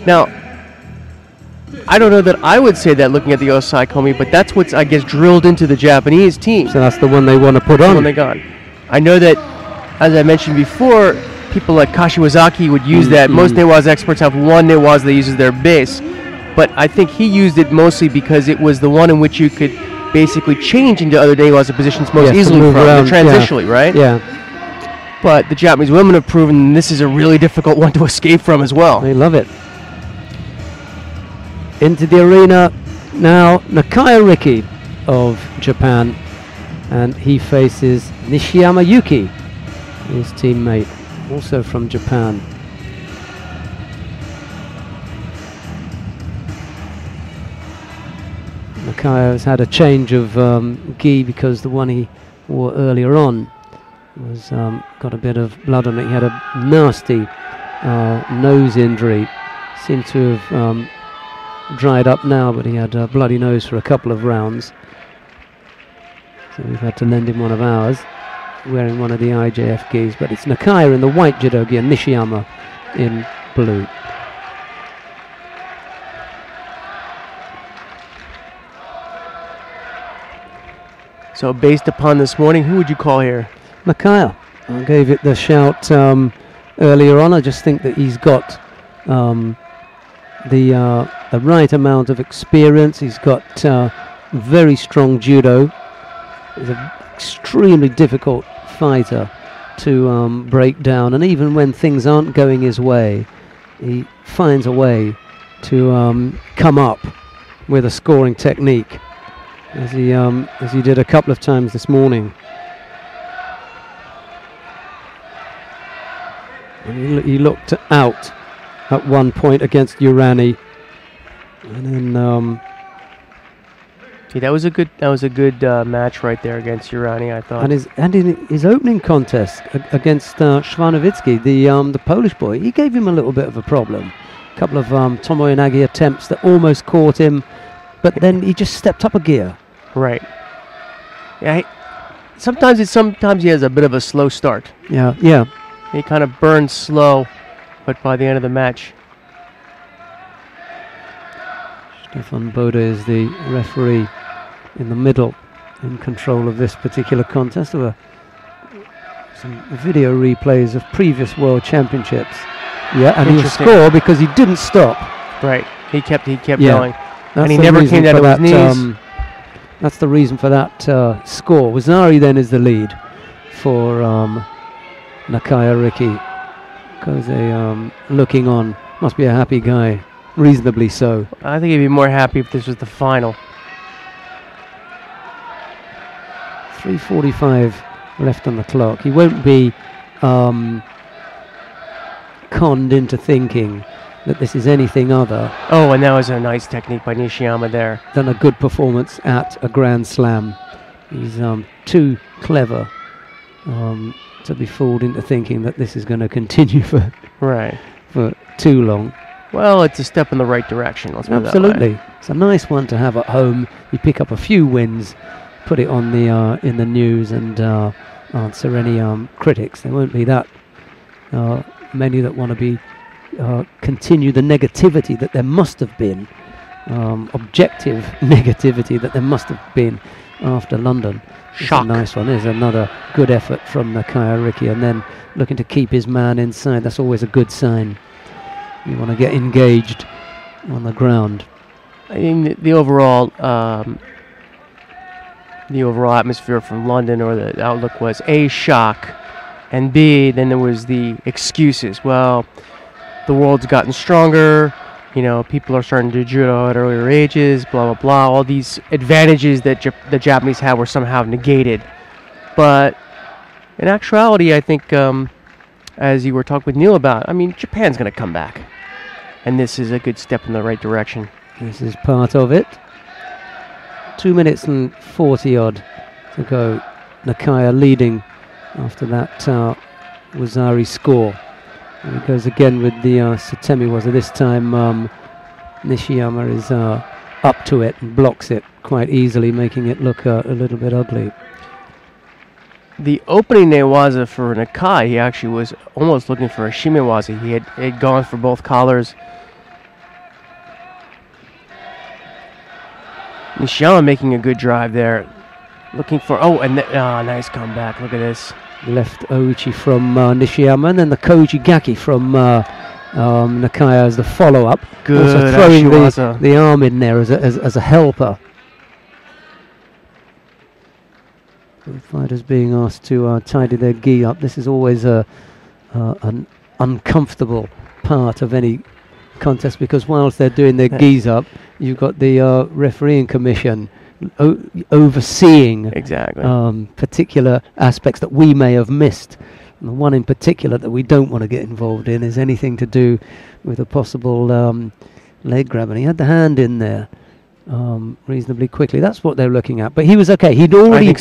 Now, I don't know that I would say that looking at the Osai Komi, but that's what's, I guess, drilled into the Japanese team. So that's the one they want to put on. The one they got. I know that, as I mentioned before, people like Kashiwazaki would use that. Most Newaza experts have one Newaza they use as their base. But I think he used it mostly because it was the one in which you could basically change into other Newaza positions most easily from transitionally, right? Yeah. But the Japanese women have proven this is a really difficult one to escape from as well. They love it. Into the arena now, Nakaya Riki of Japan, and he faces Nishiyama Yuki, his teammate, also from Japan. Nakaya has had a change of gi because the one he wore earlier on was got a bit of blood on it. He had a nasty nose injury. Seemed to have dried up now, but he had a bloody nose for a couple of rounds. So we've had to lend him one of ours, wearing one of the IJF gis. But it's Nakaya in the white judo gi and Nishiyama in blue. So based upon this morning, who would you call here? Nakaya. I gave it the shout earlier on. I just think that he's got the right amount of experience. He's got very strong judo. He's an extremely difficult fighter to break down, and even when things aren't going his way, he finds a way to come up with a scoring technique, as he did a couple of times this morning. And he looked out at one point against Urani, and then yeah, that was a good match right there against Urani, I thought. And in his opening contest against Shvanovitsky, the Polish boy, he gave him a little bit of a problem. A couple of Tomoyanagi attempts that almost caught him, but then he just stepped up a gear. Right. Yeah. Sometimes he has a bit of a slow start. Yeah. Yeah. He kind of burns slow, but by the end of the match. Stefan Bode is the referee in the middle, in control of this particular contest. There were some video replays of previous world championships. Yeah, and he will score because he didn't stop. Right. He kept going. That's and he never came down to his knees. That's the reason for that score. Wazari then is the lead for Nakaya Riki. Koze looking on. Must be a happy guy. Reasonably so. I think he'd be more happy if this was the final. 3:45 left on the clock. He won't be conned into thinking that this is anything other. Oh, and that was a nice technique by Nishiyama there. Than a good performance at a Grand Slam. He's too clever to be fooled into thinking that this is going to continue for too long. Well, it's a step in the right direction. Let's put it that way. Absolutely. It's a nice one to have at home. You pick up a few wins, put it on the in the news, and answer any critics. There won't be that many that want to be continue the negativity that there must have been, objective negativity that there must have been after London. Shock. It's a nice one. There's another good effort from Nakaya Riki, and then looking to keep his man inside. That's always a good sign. You want to get engaged on the ground. I mean, the overall atmosphere from London, or the outlook, was A, shock, and B, then there was the excuses. Well, the world's gotten stronger, you know, people are starting to do judo at earlier ages, blah, blah, blah. All these advantages that the Japanese had were somehow negated. But in actuality, I think, as you were talking with Neil about, I mean, Japan's going to come back. And this is a good step in the right direction. This is part of it. 2 minutes and 40 odd to go. Nakaya leading after that Wazari score. And he goes again with the Satemi Waza. This time Nishiyama is up to it and blocks it quite easily, making it look a little bit ugly. The opening newaza for Nakai, he actually was almost looking for a shimewaza. He had gone for both collars, Nishiyama making a good drive there. Looking for, and nice comeback. Look at this. Left Ouchi from Nishiyama, and then the Koji Gaki from Nakaya as the follow-up. Good. Also throwing the arm in there as a helper. The fighters being asked to tidy their gi up. This is always an uncomfortable part of any contest, because whilst they're doing their gis up, you've got the refereeing commission overseeing particular aspects that we may have missed. And the one in particular that we don't want to get involved in is anything to do with a possible leg grab. And he had the hand in there reasonably quickly. That's what they're looking at. But he was okay. He'd already he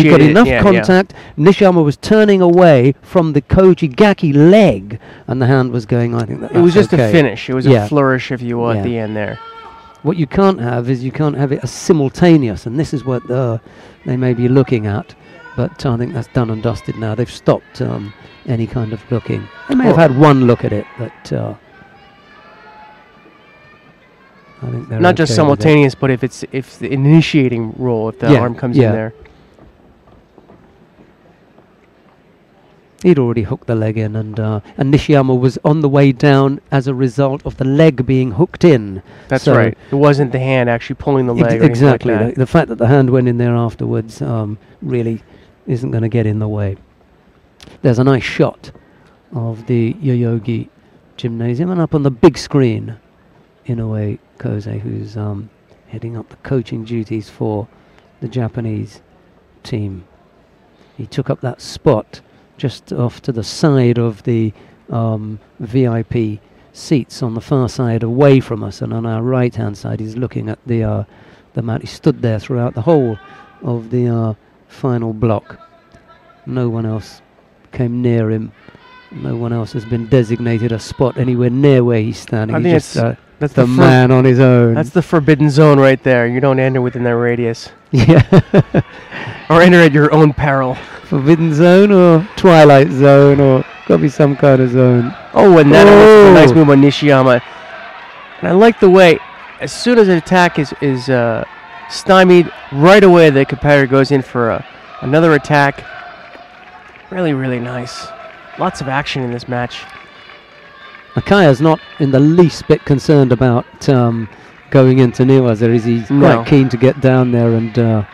got enough contact. Nishiyama was turning away from the Koji Gaki leg, and the hand was going. I think that it was just a finish. It was a flourish, if you will, at the end there. What you can't have is you can't have it as simultaneous, and this is what they may be looking at. But I think that's done and dusted now. They've stopped any kind of looking. They may have had one look at it, but I think they're not just simultaneous, but if the initiating role, if the arm comes in there. He'd already hooked the leg in, and Nishiyama was on the way down as a result of the leg being hooked in. That's right. It wasn't the hand actually pulling the leg. Exactly. Like the fact that the hand went in there afterwards really isn't going to get in the way. There's a nice shot of the Yoyogi Gymnasium, and up on the big screen, Inoue Kose, who's heading up the coaching duties for the Japanese team. He took up that spot just off to the side of the VIP seats on the far side away from us, and on our right hand side he's looking at the mat. He stood there throughout the whole of the final block. No one else came near him. No one else has been designated a spot anywhere near where he's standing. He's just that's the man on his own. That's the forbidden zone right there. You don't enter within that radius. Yeah. Or enter at your own peril. Forbidden zone or twilight zone, or got to be some kind of zone. Oh, and that was a nice move on Nishiyama. And I like the way, as soon as an attack is stymied, right away the competitor goes in for another attack. Really, really nice. Lots of action in this match. Nakaya's not in the least bit concerned about going into Niwaza, is he? He's quite keen to get down there and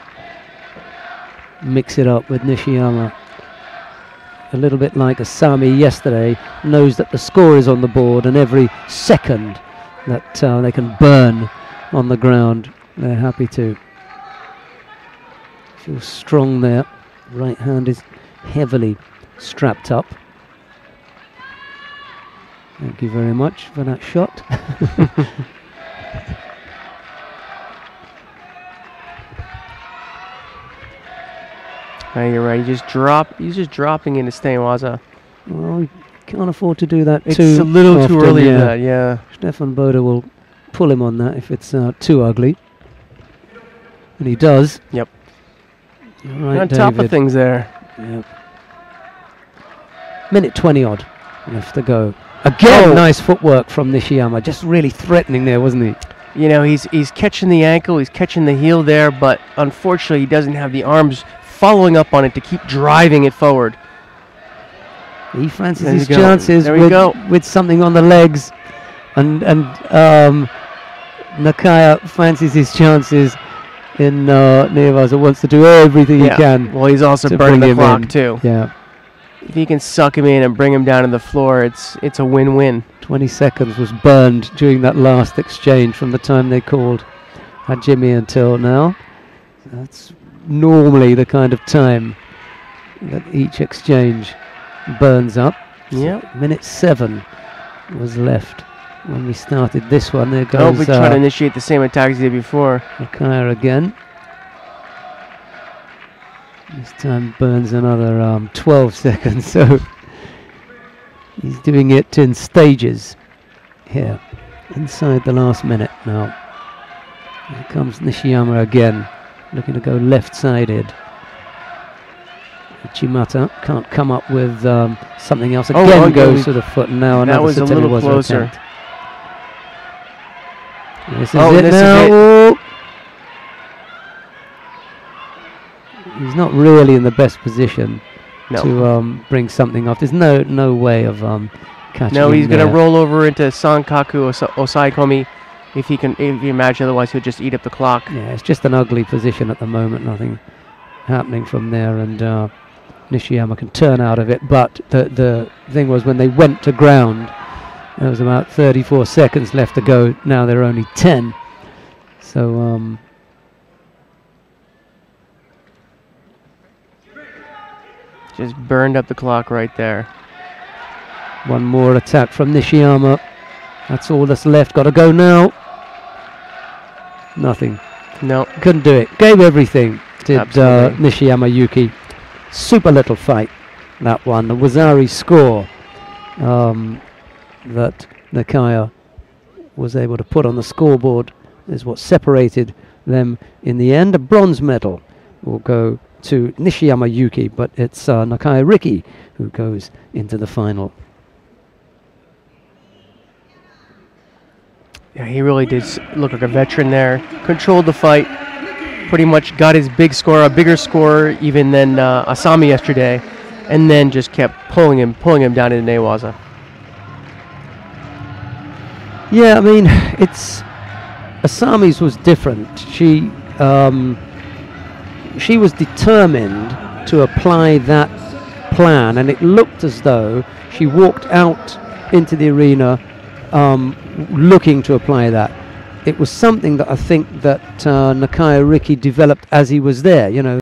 mix it up with Nishiyama. A little bit like Asami yesterday, knows that the score is on the board, and every second that they can burn on the ground, they're happy to. Feels strong there. Right hand is heavily strapped up. Thank you very much for that shot. Oh, you're right. He's just dropping into Steinwaza. Well, you can't afford to do that it's too a little often, too early for that, yeah. Stefan Boda will pull him on that if it's too ugly. And he does. Yep. Right, on top of things there. Yep. Minute 20 odd left to go. Again, nice footwork from Nishiyama. Just really threatening there, wasn't he? You know, he's catching the ankle, he's catching the heel there, but unfortunately he doesn't have the arms following up on it to keep driving it forward. He fancies his chances with something on the legs, and Nakaya fancies his chances in Niwaza, wants to do everything he can. Well, he's also burning the clock too. Yeah. If he can suck him in and bring him down to the floor, it's a win-win. 20 seconds was burned during that last exchange from the time they called Hajime until now. That's normally the kind of time that each exchange burns up. Yeah. Minute 7 was left when we started this one. There goes. We try to initiate the same attack as he did before. Nakaya again. This time burns another 12 seconds, so he's doing it in stages here, inside the last minute now. Here comes Nishiyama again, looking to go left-sided. Ichimata can't come up with something else. Again goes to the foot, and now another was a little closer. This is it now. not really in the best position No. to bring something off. There's no way of catching No, him he's going to there. roll over into Sankaku Osaikomi if he imagine, otherwise he'll just eat up the clock. Yeah, it's just an ugly position at the moment. Nothing happening from there, and Nishiyama can turn out of it. But the thing was, when they went to ground, there was about 34 seconds left to go. Now there are only 10. So Just burned up the clock right there. one more attack from Nishiyama. That's all that's left. Got to go now. Nothing. No. Couldn't do it. Gave everything. Did Absolutely. Nishiyama Yuki. Super little fight, that one. The Wazari score that Nakaya was able to put on the scoreboard is what separated them in the end. A bronze medal will go to Nishiyama Yuki, but it's Nakaya Riki who goes into the final. Yeah, he really did look like a veteran there. Controlled the fight. Pretty much got his big score, a bigger score even than Asami yesterday, and then just kept pulling him down into Newaza. Yeah, I mean, it's Asami's was different. She was determined to apply that plan, and it looked as though she walked out into the arena looking to apply that. It was something that I think that Nakaya Riki developed as he was there, you know.